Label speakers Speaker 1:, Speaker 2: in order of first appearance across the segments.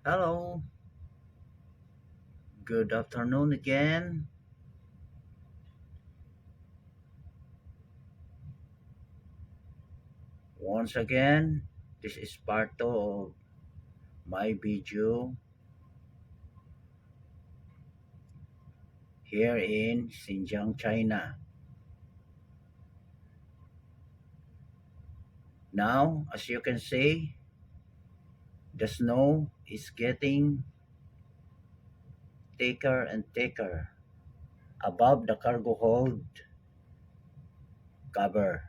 Speaker 1: Hello, good afternoon again. Once again, this is part of my video here in Xinjiang, China. Now, as you can see, the snow is getting thicker and thicker above the cargo hold cover,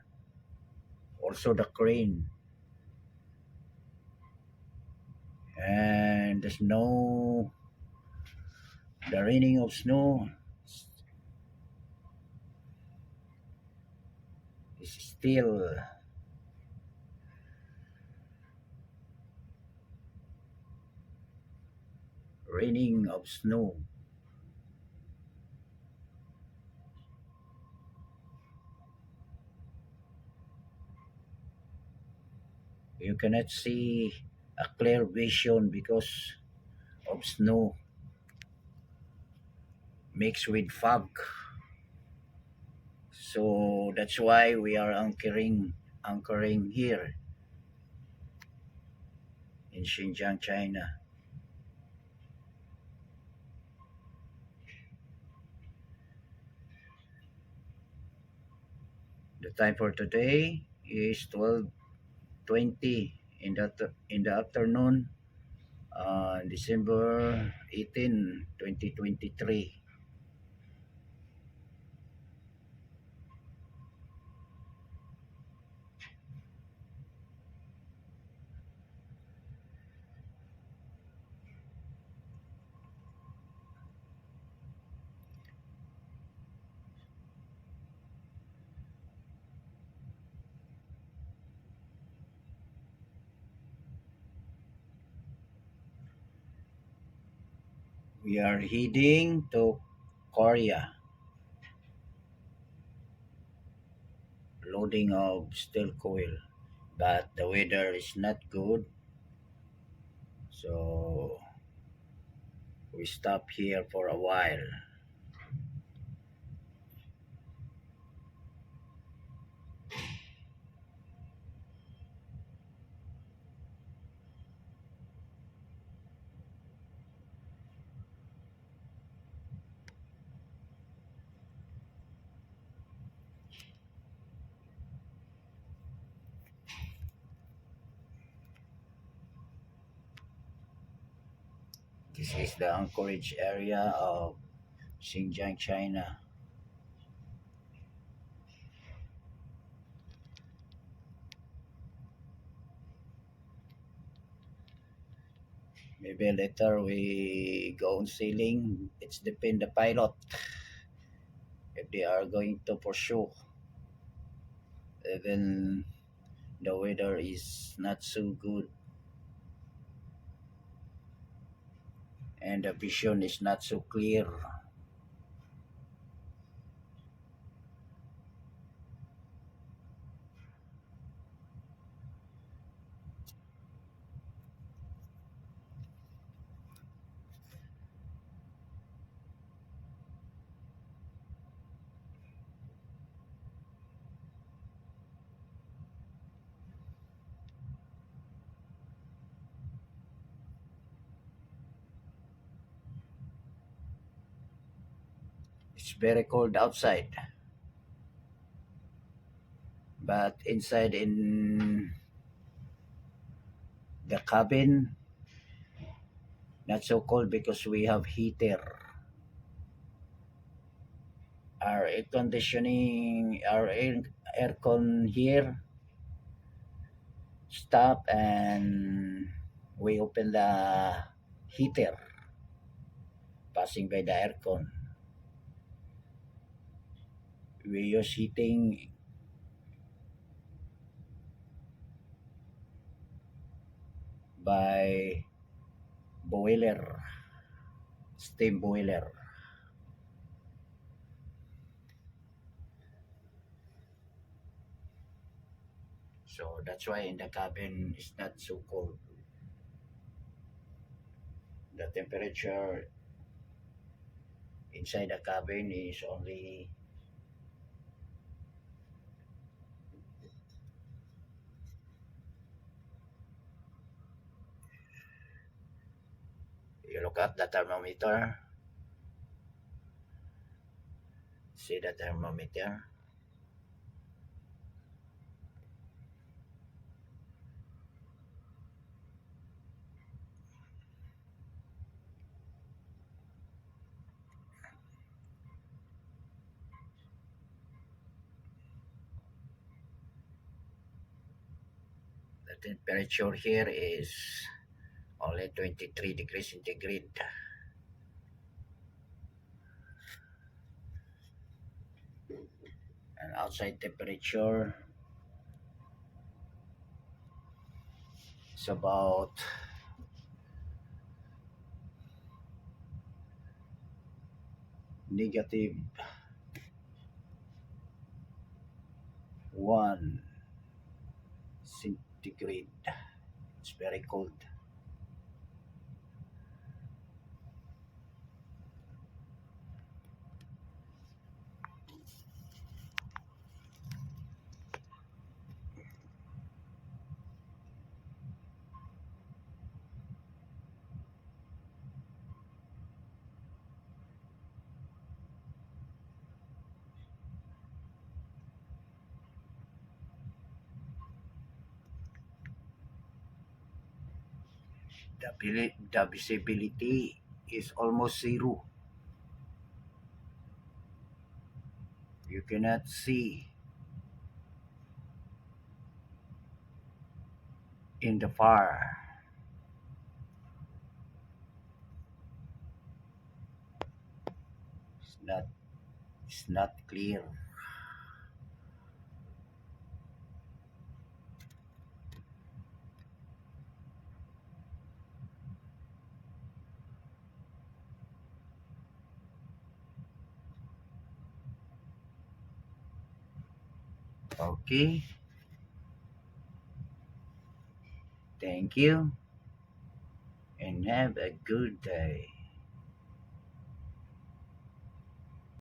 Speaker 1: also the crane. And the raining of snow is still raining of snow. You cannot see a clear vision because of snow mixed with fog. So that's why we are anchoring here in Xinjiang, China. The time for today is 12:20 in the afternoon, December 18, 2023. We are heading to Korea, loading of steel coil, but the weather is not good, so we stop here for a while. This is the anchorage area of Xinjiang, China. Maybe later we go on sailing. It's depend the pilot if they are going to pursue. Even the weather is not so good and the vision is not so clear. It's very cold outside, but inside in the cabin, not so cold because we have heater. Our aircon here stop and we open the heater passing by the aircon. We use heating by boiler, steam boiler. So that's why in the cabin it's not so cold. The temperature inside the cabin is only, you look at the thermometer, see the thermometer. The temperature here is only 23 degrees centigrade, and outside temperature is about negative 1 centigrade. It's very cold. The visibility is almost zero. You cannot see in the far. It's not it's not clear. Okay, thank you and have a good day.